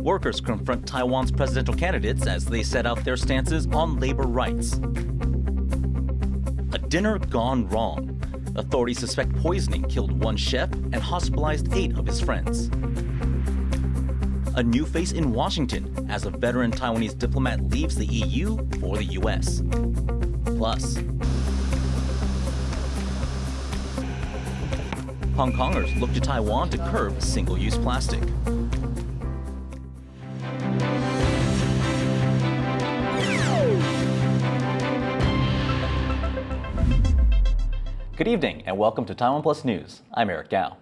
Workers confront Taiwan's presidential candidates as they set out their stances on labor rights. A dinner gone wrong. Authorities suspect poisoning killed one chef and hospitalized 8 of his friends. A new face in Washington as a veteran Taiwanese diplomat leaves the EU for the U.S. Plus, Hong Kongers look to Taiwan to curb single-use plastic. Good evening and welcome to TaiwanPlus News. I'm Eric Gao.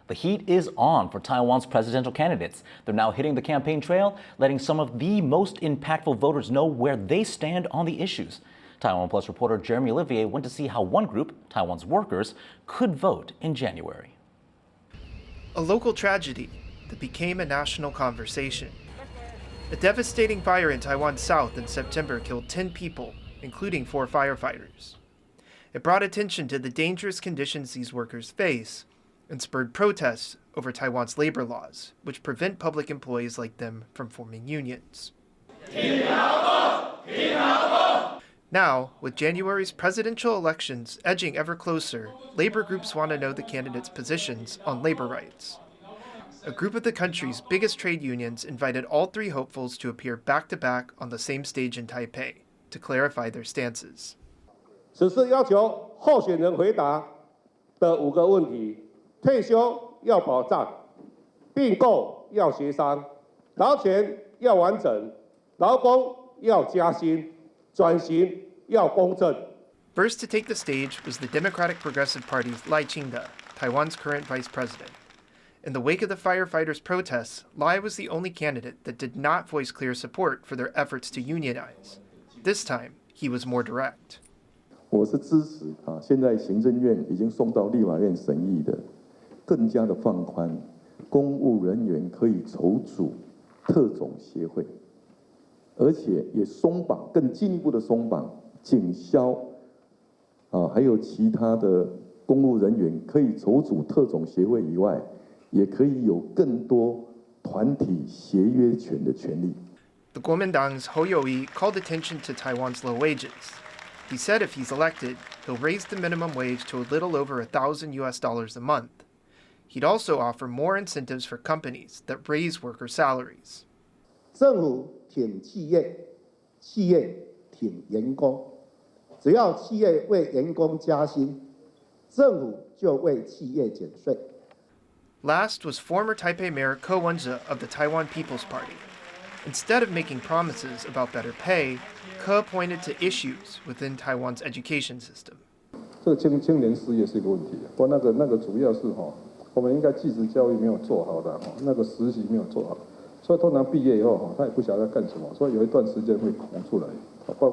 The heat is on for Taiwan's presidential candidates. They're now hitting the campaign trail, letting some of the most impactful voters know where they stand on the issues. TaiwanPlus reporter Jeremy Olivier went to see how one group, Taiwan's workers, could vote in January. A local tragedy that became a national conversation. A devastating fire in Taiwan's south in September killed 10 people, including 4 firefighters. It brought attention to the dangerous conditions these workers face and spurred protests over Taiwan's labor laws, which prevent public employees like them from forming unions. Now, with January's presidential elections edging ever closer, labor groups want to know the candidates' positions on labor rights. A group of the country's biggest trade unions invited all 3 hopefuls to appear back-to-back on the same stage in Taipei to clarify their stances. 此次要求候选人回答的5个问题：退休要保障，并购要协商，劳权要完整，劳工要加薪，转型要公正。 First to take the stage was the Democratic Progressive Party's Lai Ching-te, Taiwan's current vice president. In the wake of the firefighters' protests, Lai was the only candidate that did not voice clear support for their efforts to unionize. This time, he was more direct. 我是支持现在行政院已经送到立法院审议的，更加的放宽公务人员可以筹组特种协会，而且也松绑，更进一步的松绑警消还有其他的公务人员可以筹组特种协会以外，也可以有更多团体协约权的权利。The Kuomintang's Hou Youyi called attention to Taiwan's low wages. He said if he's elected, he'll raise the minimum wage to a little over $1,000 a month. He'd also offer more incentives for companies that raise worker salaries. 政府挺企业，企业挺员工。只要企业为员工加薪，政府就为企业减税。 Last was former Taipei Mayor Ko Wen-je of the Taiwan People's Party. Instead of making promises about better pay, Ke pointed to issues within Taiwan's education system. 这个青年失业是一个问题，不过那个主要是我们应该技职教育没有做好的那个实习没有做好，所以通常毕业以后他也不晓得干什么，所以有一段时间会空出来，包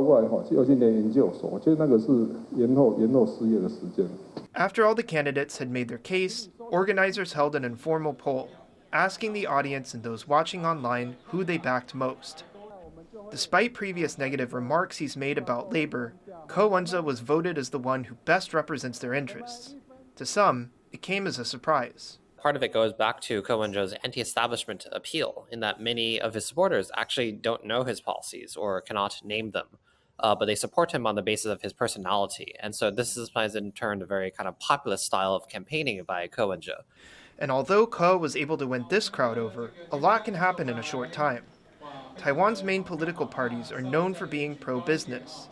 括又去念研究所，我觉得那个是延后失业的时间。 After all the candidates had made their case, organizers held an informal poll, asking the audience and those watching online who they backed most. Despite previous negative remarks he's made about labor, Ko Wen-je was voted as the one who best represents their interests. To some, it came as a surprise. Part of it goes back to Ko Wen-je's anti-establishment appeal, in that many of his supporters actually don't know his policies or cannot name them, but they support him on the basis of his personality. And so this is in turn a very kind of populist style of campaigning by Ko Wen-je. And although Ko was able to win this crowd over, a lot can happen in a short time. Taiwan's main political parties are known for being pro-business.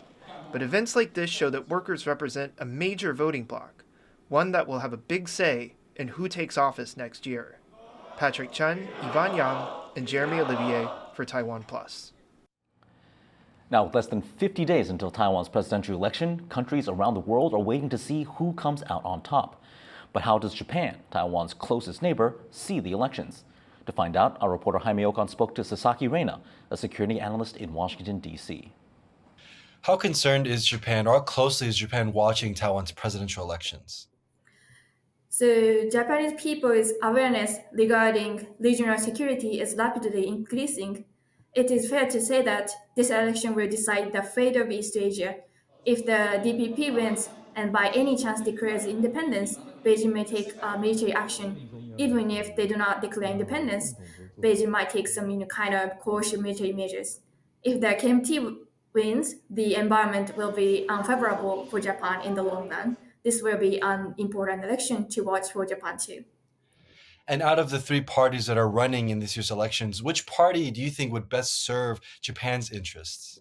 But events like this show that workers represent a major voting bloc, one that will have a big say in who takes office next year. Patrick Chen, Yvonne Yang, and Jeremy Olivier for TaiwanPlus. Now, with less than 50 days until Taiwan's presidential election, countries around the world are waiting to see who comes out on top. But how does Japan, Taiwan's closest neighbor, see the elections? To find out, our reporter Jaime Okan spoke to Sasaki Reina, a security analyst in Washington, D.C. How concerned is Japan, or how closely is Japan watching Taiwan's presidential elections? So Japanese people's awareness regarding regional security is rapidly increasing. It is fair to say that this election will decide the fate of East Asia If the DPP wins and by any chance declares independence, Beijing may take military action. Even if they do not declare independence, Beijing might take some kind of coercive military measures. If the KMT wins, the environment will be unfavorable for Japan in the long run. This will be an important election to watch for Japan too. And out of the three parties that are running in this year's elections, which party do you think would best serve Japan's interests?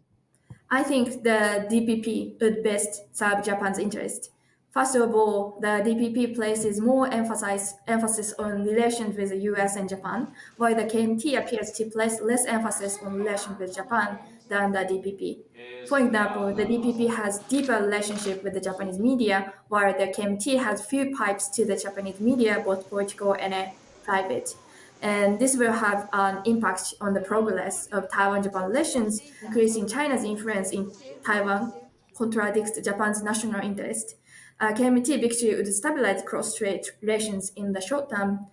I think the DPP would best serve Japan's interest. First of all, the DPP places more emphasis on relations with the US and Japan, while the KMT appears to place less emphasis on relations with Japan than the DPP. For example, the DPP has deeper relationship with the Japanese media, while the KMT has few pipes to the Japanese media, both political and private. And this will have an impact on the progress of Taiwan-Japan relations. Increasing China's influence in Taiwan contradicts Japan's national interest. KMT victory would stabilize cross-strait relations in the short term,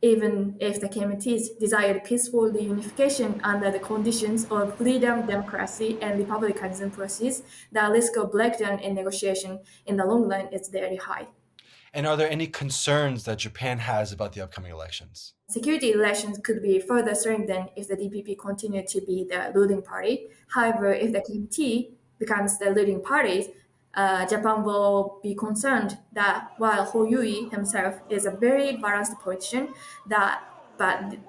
even if the KMT's desired peaceful reunification under the conditions of freedom, democracy, and republicanism process, the risk of breakdown in negotiation in the long run is very high. And are there any concerns that Japan has about the upcoming elections? Security relations could be further strengthened if the DPP continue to be the ruling party. However, if the KMT becomes the leading party, Japan will be concerned that while Ho Yui himself is a very balanced politician, but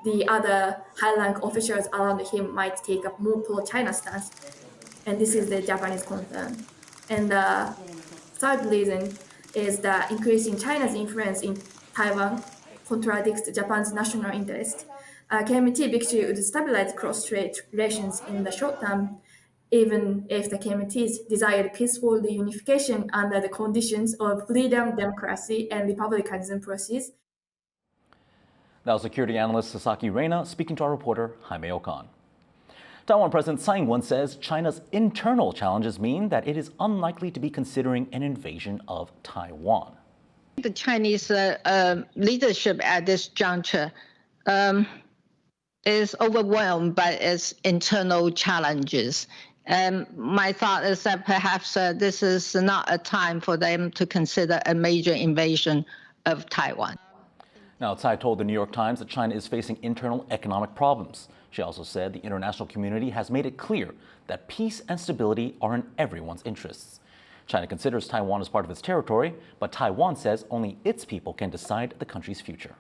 the other high-rank officials around him might take a more pro-China stance, and this is the Japanese concern. And the third reason is that increasing China's influence in Taiwan contradicts Japan's national interest. KMT victory would stabilize cross-strait relations in the short term, even if the KMT's desired peaceful reunification under the conditions of freedom, democracy, and republicanism process. Now, security analyst Sasaki Reina speaking to our reporter Jaime Okan. Taiwan President Tsai Ing-wen says China's internal challenges mean that it is unlikely to be considering an invasion of Taiwan. The Chinese leadership at this juncture is overwhelmed by its internal challenges. My thought is that perhaps this is not a time for them to consider a major invasion of Taiwan. Now, Tsai told the New York Times that China is facing internal economic problems. She also said the international community has made it clear that peace and stability are in everyone's interests. China considers Taiwan as part of its territory, but Taiwan says only its people can decide the country's future.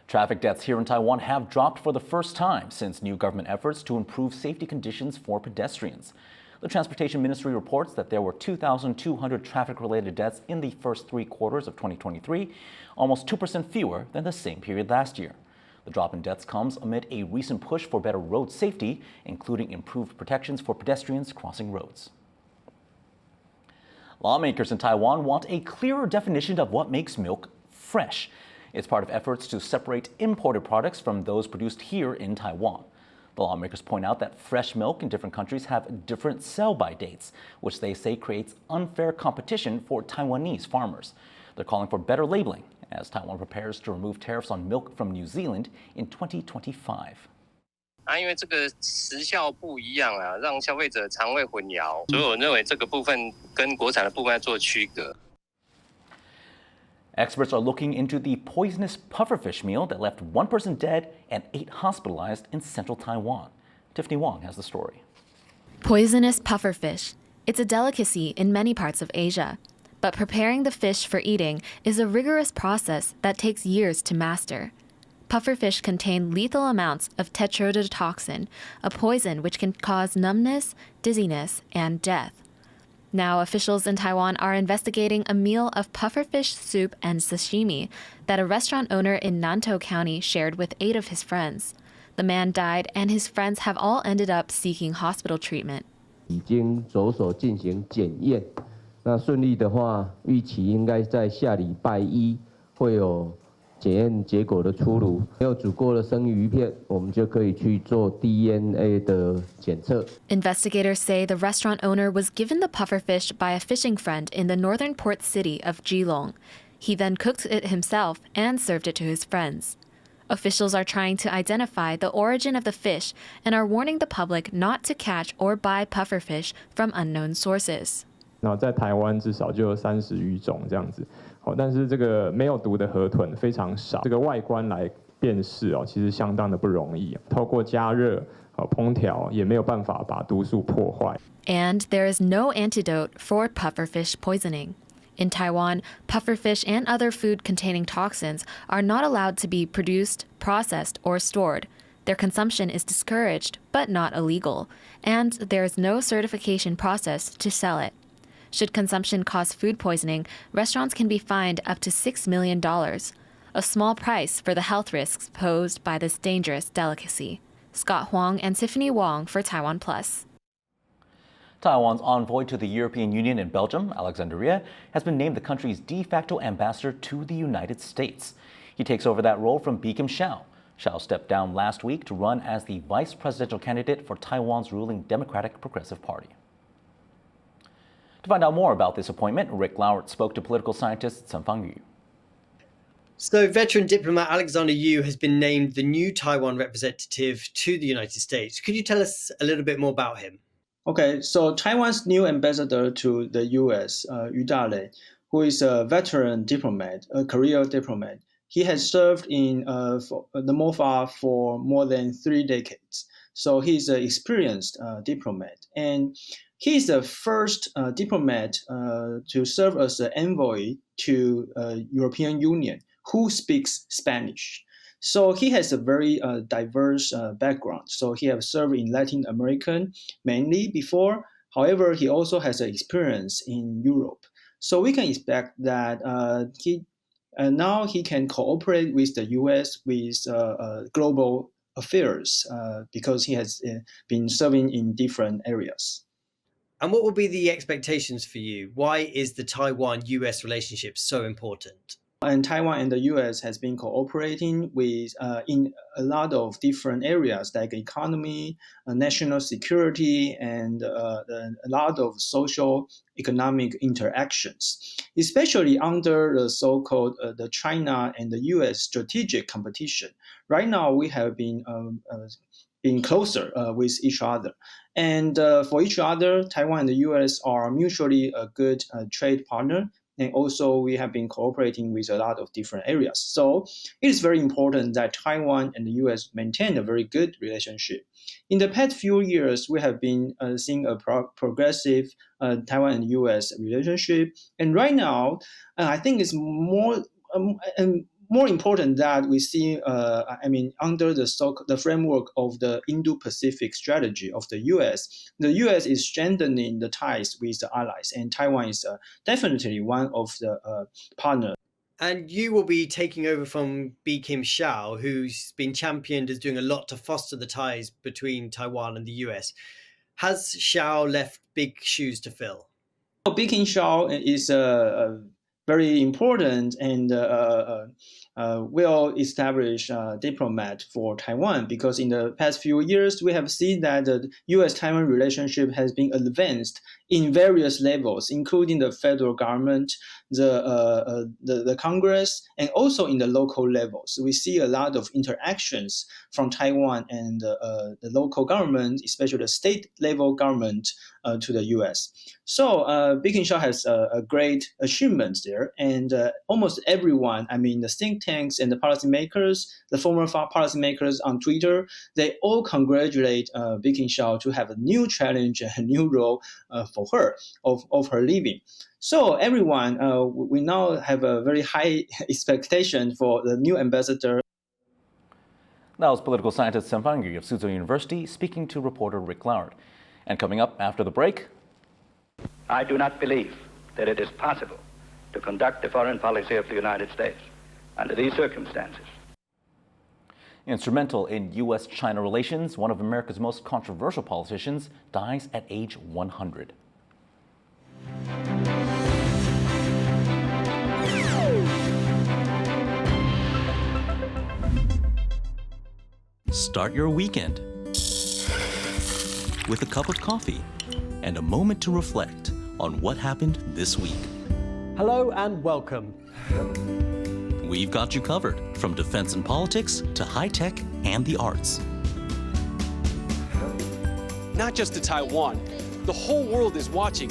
Traffic deaths here in Taiwan have dropped for the first time since new government efforts to improve safety conditions for pedestrians. The Transportation Ministry reports that there were 2,200 traffic-related deaths in the first 3 quarters of 2023, almost 2% fewer than the same period last year. The drop in deaths comes amid a recent push for better road safety, including improved protections for pedestrians crossing roads. Lawmakers in Taiwan want a clearer definition of what makes milk fresh. It's part of efforts to separate imported products from those produced here in Taiwan. The lawmakers point out that fresh milk in different countries have different sell-by dates, which they say creates unfair competition for Taiwanese farmers. They're calling for better labeling as Taiwan prepares to remove tariffs on milk from New Zealand in 2025. 因为这个时效不一样啊，让消费者常会混淆，所以我认为这个部分跟国产的部分要做区隔。 Experts are looking into the poisonous pufferfish meal that left 1 person dead and 8 hospitalized in central Taiwan. Tiffany Wong has the story. Poisonous pufferfish. It's a delicacy in many parts of Asia. But preparing the fish for eating is a rigorous process that takes years to master. Pufferfish contain lethal amounts of tetrodotoxin, a poison which can cause numbness, dizziness, and death. Now, officials in Taiwan are investigating a meal of pufferfish soup and sashimi that a restaurant owner in Nantou County shared with 8 of his friends. The man died, and his friends have all ended up seeking hospital treatment. 已经着手进行检验，那顺利的话，预期应该在下礼拜1会有检验结果的出炉。没有足够的生鱼片，我们就可以去做 DNA 的检测。 Investigators say the restaurant owner was given the pufferfish by a fishing friend in the northern port city of Geelong. He then cooked it himself and served it to his friends. Officials are trying to identify the origin of the fish and are warning the public not to catch or buy pufferfish from unknown sources. 然后在台湾至少就有30余种这样子，但是这个没有毒的河豚非常少，这个外观来辨识其实相当的不容易，透过加热、烹调也没有办法把毒素破坏。And there is no antidote for pufferfish poisoning. In Taiwan, pufferfish and other food containing toxins are not allowed to be produced, processed, or stored. Their consumption is discouraged, but not illegal, and there is no certification process to sell it. Should consumption cause food poisoning, restaurants can be fined up to $6 million, a small price for the health risks posed by this dangerous delicacy. Scott Huang and Tiffany Wong for TaiwanPlus. Taiwan's envoy to the European Union in Belgium, Alexander Rie, has been named the country's de facto ambassador to the United States. He takes over that role from Bi-khim Hsiao. Hsiao stepped down last week to run as the vice presidential candidate for Taiwan's ruling Democratic Progressive Party. To find out more about this appointment, Rick Lauert spoke to political scientist Cenfang Yu. So, veteran diplomat Alexander Yu has been named the new Taiwan representative to the United States. Could you tell us a little bit more about him? Okay, so Taiwan's new ambassador to the U.S., Yu Dalei, who is a veteran diplomat, a career diplomat. He has served in the MOFA for more than 3 decades. So he's an experienced diplomat. And he is the first diplomat to serve as an envoy to European Union who speaks Spanish. So he has a very diverse background. So he has served in Latin American mainly before. However, he also has an experience in Europe. So we can expect that now he can cooperate with the U.S. with global affairs because he has been serving in different areas. And what will be the expectations for you? Why is the Taiwan-US relationship so important? And Taiwan and the U.S. has been cooperating with in a lot of different areas like economy, national security, and a lot of social economic interactions, especially under the so-called the China and the U.S. strategic competition. Right now, we have been closer with each other. And for each other, Taiwan and the U.S. are mutually a good trade partner. And also, we have been cooperating with a lot of different areas. So it is very important that Taiwan and the U.S. maintain a very good relationship. In the past few years, we have been seeing a progressive Taiwan and U.S. relationship. And right now, I think it's more important that we see, under the framework of the Indo-Pacific strategy of the U.S. is strengthening the ties with the allies, and Taiwan is definitely one of the partners. And you will be taking over from Bi-khim Hsiao, who's been championed as doing a lot to foster the ties between Taiwan and the U.S. Has Hsiao left big shoes to fill? Bi-khim Hsiao is a very important and well-established diplomat for Taiwan, because in the past few years, we have seen that the U.S.-Taiwan relationship has been advanced in various levels, including the federal government, the Congress, and also in the local levels. We see a lot of interactions from Taiwan and the local government, especially the state-level government, to the U.S. So Bi-khim Hsiao has a great achievement there, and almost everyone, the think tanks and the policymakers, the former policymakers on Twitter, they all congratulate Bi-khim Hsiao to have a new challenge and a new role for her, of her living. So everyone, we now have a very high expectation for the new ambassador. That was political scientist Cenfang Yu of Suzhou University speaking to reporter Rick Lauert. And coming up after the break, I do not believe that it is possible to conduct the foreign policy of the United States under these circumstances. Instrumental in U.S. China relations, one of America's most controversial politicians dies at age 100. Start your weekend with a cup of coffee and a moment to reflect on what happened this week. Hello and welcome. we've got you covered, from defense and politics to high tech and the arts. Not just to Taiwan, the whole world is watching.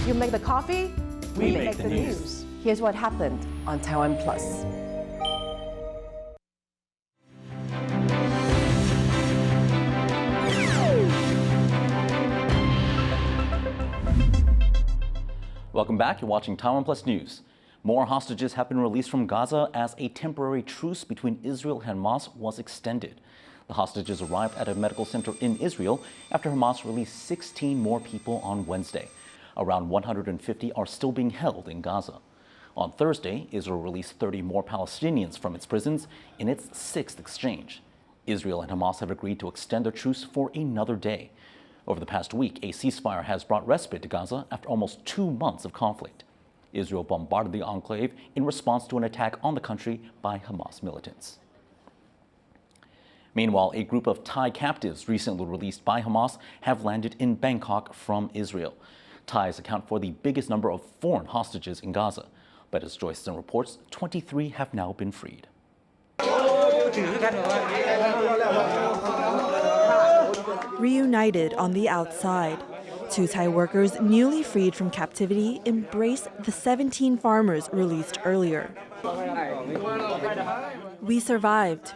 You make the coffee, we make the news. Here's what happened on TaiwanPlus. Welcome back. You're watching TaiwanPlus News. More hostages have been released from Gaza as a temporary truce between Israel and Hamas was extended. The hostages arrived at a medical center in Israel after Hamas released 16 more people on Wednesday. Around 150 are still being held in Gaza. On Thursday, Israel released 30 more Palestinians from its prisons in its sixth exchange. Israel and Hamas have agreed to extend their truce for another day. Over the past week, a ceasefire has brought respite to Gaza after almost 2 months of conflict. Israel bombarded the enclave in response to an attack on the country by Hamas militants. Meanwhile, a group of Thai captives recently released by Hamas have landed in Bangkok from Israel. Thais account for the biggest number of foreign hostages in Gaza. But as Joyceton reports, 23 have now been freed. Reunited on the outside, 2 Thai workers newly freed from captivity embrace the 17 farmers released earlier. We survived,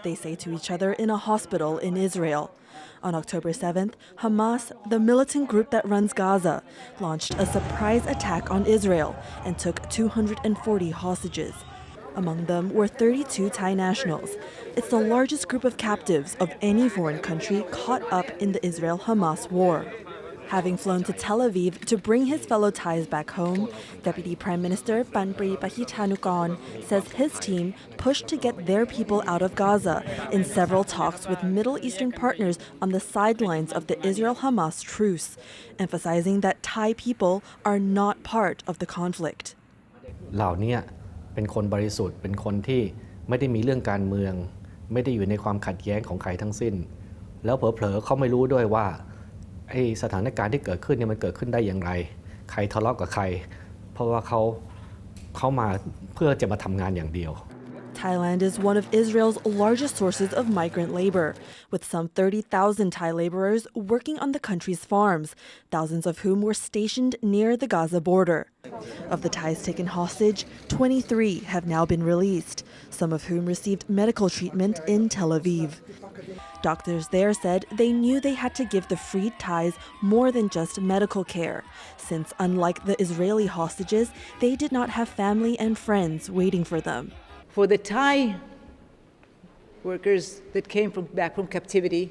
they say to each other in a hospital in Israel. On October 7th, Hamas, the militant group that runs Gaza, launched a surprise attack on Israel and took 240 hostages. Among them were 32 Thai nationals. It's the largest group of captives of any foreign country caught up in the Israel-Hamas war. Having flown to Tel Aviv to bring his fellow Thais back home, Deputy Prime Minister Banpri Pahithanukorn says his team pushed to get their people out of Gaza in several talks with Middle Eastern partners on the sidelines of the Israel-Hamas truce, emphasizing that Thai people are not part of the conflict. เหล่านี้เป็นคนบริสุทธิ์เป็นคนที่ไม่ได้มีเรื่องการเมืองไม่ได้อยู่ในความขัดแย้งของใครทั้งสิ้นแล้วเผลอๆเขาไม่รู้ด้วยว่าไอ้สถานการณ์ที่เกิดขึ้นเนี่ยมันเกิดขึ้นได้อย่างไรใครทะเลาะกับใครเพราะว่าเขามาเพื่อจะมาทำงานอย่างเดียว Thailand is one of Israel's largest sources of migrant labor, with some 30,000 Thai laborers working on the country's farms, thousands of whom were stationed near the Gaza border. Of the Thais taken hostage, 23 have now been released, some of whom received medical treatment in Tel Aviv. Doctors there said they knew they had to give the freed Thais more than just medical care, since unlike the Israeli hostages, they did not have family and friends waiting for them. For the Thai workers that came back from captivity,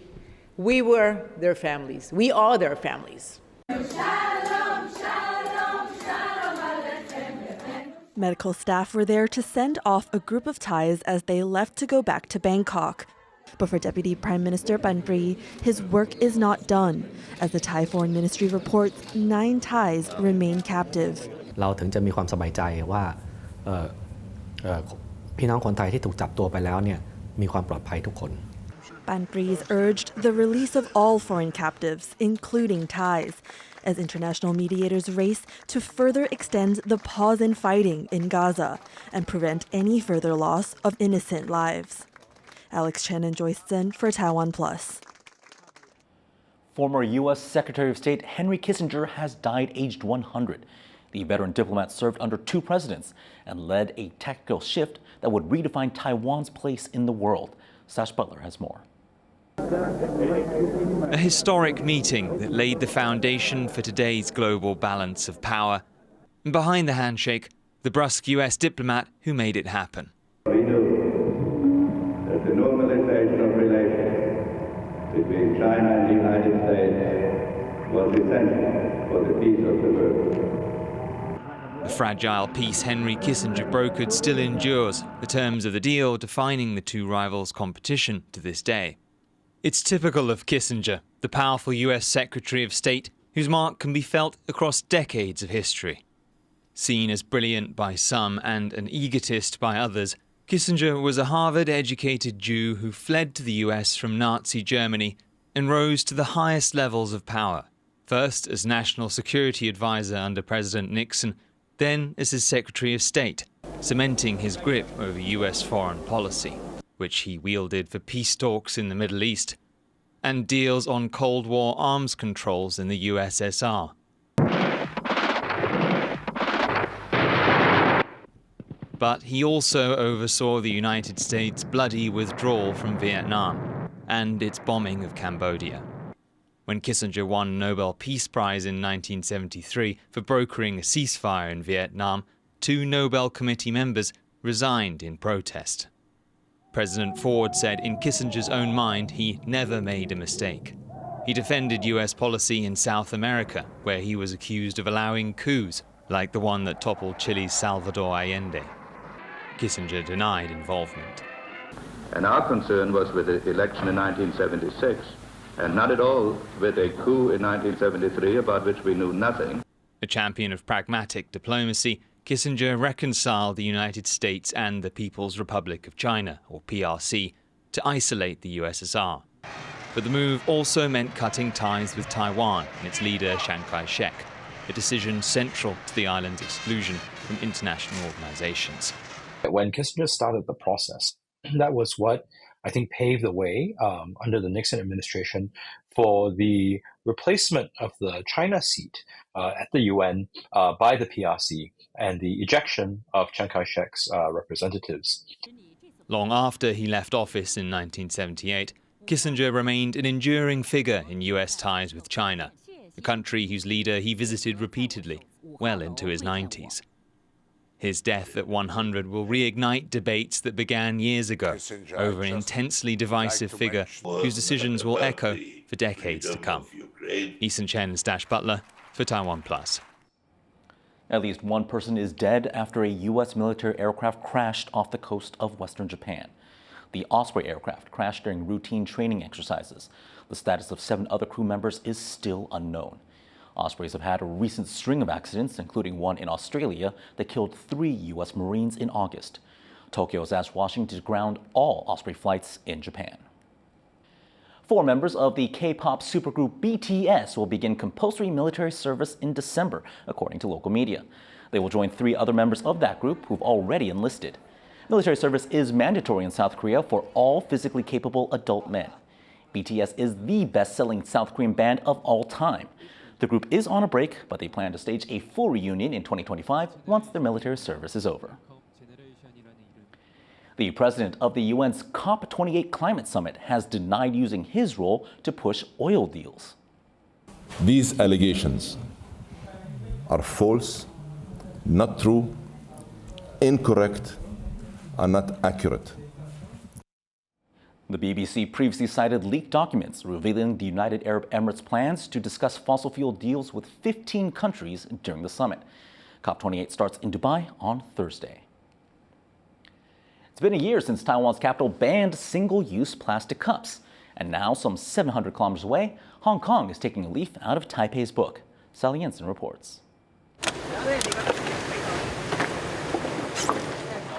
we were their families. We are their families. Medical staff were there to send off a group of Thais as they left to go back to Bangkok. But for Deputy Prime Minister Banpri, his work is not done. As the Thai Foreign Ministry reports, 9 Thais remain captive. เราถึงจะมีความสบายใจว่าพี่น้องคนไทยที่ถูกจับตัวไปแล้วเนี่ยมีความปลอดภัยทุกคน Banpris urged the release of all foreign captives, including Thais, as international mediators race to further extend the pause in fighting in Gaza and prevent any further loss of innocent lives. Alex Chen and Joyce Zhen for TaiwanPlus. Former U.S. Secretary of State Henry Kissinger has died aged 100. The veteran diplomat served under 2 presidents and led a tactical shift that would redefine Taiwan's place in the world. Sash Butler has more. A historic meeting that laid the foundation for today's global balance of power. And behind the handshake, the brusque U.S. diplomat who made it happen. We knew that the normalization of relations between China and the United States was essential for the peace of the world. The fragile peace Henry Kissinger brokered still endures, the terms of the deal defining the 2 rivals' competition to this day. It's typical of Kissinger, the powerful U.S. Secretary of State, whose mark can be felt across decades of history. Seen as brilliant by some and an egotist by others, Kissinger was a Harvard-educated Jew who fled to the U.S. from Nazi Germany and rose to the highest levels of power, first as National Security Advisor under President Nixon, then as his Secretary of State, cementing his grip over US foreign policy, which he wielded for peace talks in the Middle East and deals on Cold War arms controls in the USSR. But he also oversaw the United States' bloody withdrawal from Vietnam and its bombing of Cambodia. When Kissinger won a Nobel Peace Prize in 1973 for brokering a ceasefire in Vietnam, 2 Nobel Committee members resigned in protest. President Ford said in Kissinger's own mind he never made a mistake. He defended US policy in South America, where he was accused of allowing coups, like the one that toppled Chile's Salvador Allende. Kissinger denied involvement. And our concern was with the election in 1976, and not at all with a coup in 1973 about which we knew nothing. A champion of pragmatic diplomacy, Kissinger reconciled the United States and the People's Republic of China, or PRC, to isolate the USSR. But the move also meant cutting ties with Taiwan and its leader Chiang Kai-shek, a decision central to the island's exclusion from international organizations. When Kissinger started the process, that was what I think paved the way under the Nixon administration for the replacement of the China seat at the UN by the PRC and the ejection of Chiang Kai-shek's representatives. Long after he left office in 1978, Kissinger remained an enduring figure in US ties with China, a country whose leader he visited repeatedly, well into his 90s. His death at 100 will reignite debates that began years ago over an intensely divisive figure whose decisions will echo for decades to come. Eason Chen and Stash Butler for TaiwanPlus. At least one person is dead after a U.S. military aircraft crashed off the coast of western Japan. The Osprey aircraft crashed during routine training exercises. The status of 7 other crew members is still unknown. Ospreys have had a recent string of accidents, including one in Australia that killed 3 U.S. Marines in August. Tokyo has asked Washington to ground all Osprey flights in Japan. 4 members of the K-pop supergroup BTS will begin compulsory military service in December, according to local media. They will join 3 other members of that group who've already enlisted. Military service is mandatory in South Korea for all physically capable adult men. BTS is the best-selling South Korean band of all time. The group is on a break, but they plan to stage a full reunion in 2025 once their military service is over. The president of the UN's COP28 climate summit has denied using his role to push oil deals. These allegations are false, not true, incorrect, and not accurate. The BBC previously cited leaked documents revealing the United Arab Emirates' plans to discuss fossil fuel deals with 15 countries during the summit. COP28 starts in Dubai on Thursday. It's been a year since Taiwan's capital banned single-use plastic cups. And now, some 700 kilometers away, Hong Kong is taking a leaf out of Taipei's book. Sally Jensen reports.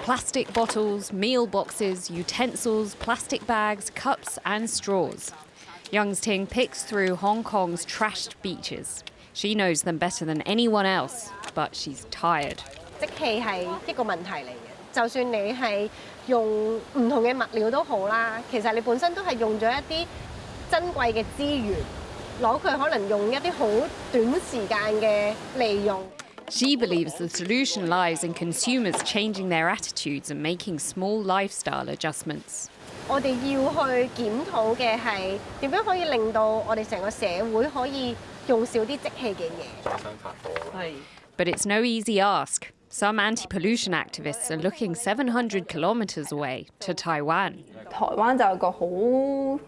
Plastic bottles, meal boxes, utensils, plastic bags, cups and straws. Young's Ting picks through Hong Kong's trashed beaches. She knows them better than anyone else, but she's tired. 即棄係一個問題嚟嘅，就算你係用唔同嘅物料都好啦，其實你本身都係用咗一啲珍貴嘅資源，攞佢可能用一啲好短時間嘅利用。 She believes the solution lies in consumers changing their attitudes and making small lifestyle adjustments. 我哋要去檢討嘅係點樣可以令到我哋成個社會可以用少啲即棄嘅嘢。But it's no easy ask. Some anti-pollution activists are looking 700 kilometers away to Taiwan. 台灣就有個好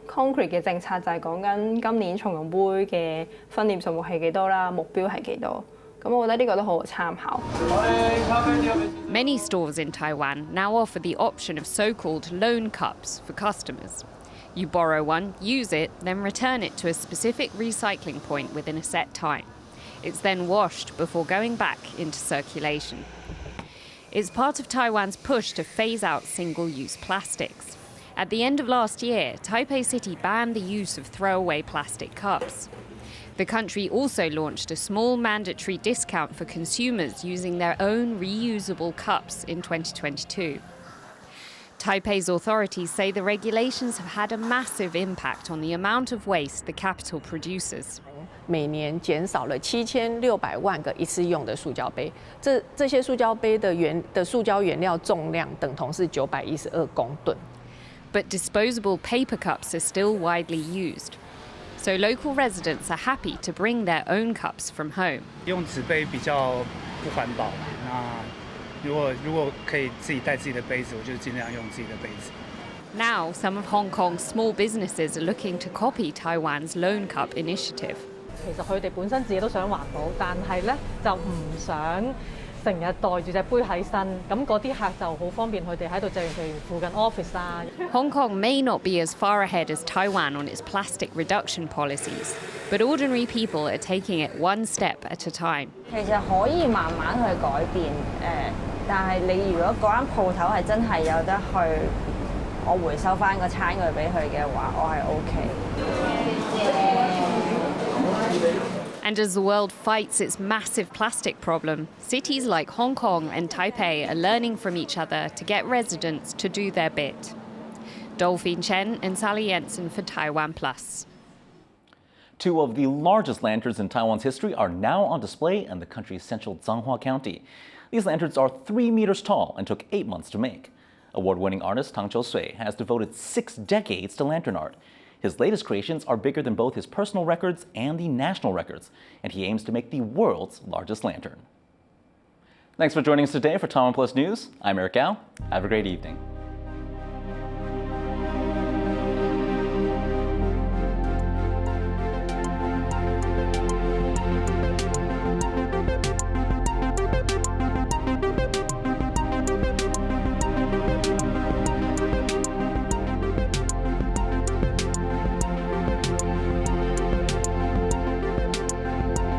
concrete 嘅政策，就係講緊今年重用杯嘅分店數目係幾多啦，目標係幾多。 Many stores in Taiwan now offer the option of so-called loan cups for customers. You borrow one, use it, then return it to a specific recycling point within a set time. It's then washed before going back into circulation. It's part of Taiwan's push to phase out single-use plastics. At the end of last year, Taipei City banned the use of throwaway plastic cups. The country also launched a small mandatory discount for consumers using their own reusable cups in 2022. Taipei's authorities say the regulations have had a massive impact on the amount of waste the capital produces. 每年减少了7600万个一次用的塑胶杯，这些塑胶杯的塑胶原料重量等同是912公吨。But disposable paper cups are still widely used. So local residents are happy to bring their own cups from home. 用纸杯比较不环保，那如果可以自己带自己的杯子，我就尽量用自己的杯子。Now, some of Hong Kong's small businesses are looking to copy Taiwan's Loan Cup initiative. 其實佢哋本身自己都想環保，但係咧就唔想成日袋住隻杯喺身，咁嗰啲客就好方便佢哋喺度借完譬如附近 office 啊。Hong Kong may not be as far ahead as Taiwan on its plastic reduction policies, but ordinary people are taking it one step at a time. 其實可以慢慢去改變，但係你如果嗰間鋪頭係真係有得去，我回收翻個餐具俾佢嘅話，我係 OK。And as the world fights its massive plastic problem, cities like Hong Kong and Taipei are learning from each other to get residents to do their bit. Dolphine Chen and Sally Jensen for TaiwanPlus. Two of the largest lanterns in Taiwan's history are now on display in the country's central Zhanghua County. These lanterns are 3 meters tall and took 8 months to make. Award-winning artist Tang Chiu-sui has devoted 6 decades to lantern art. His latest creations are bigger than both his personal records and the national records, and he aims to make the world's largest lantern. Thanks for joining us today for TaiwanPlus News. I'm Eric Gao. Have a great evening.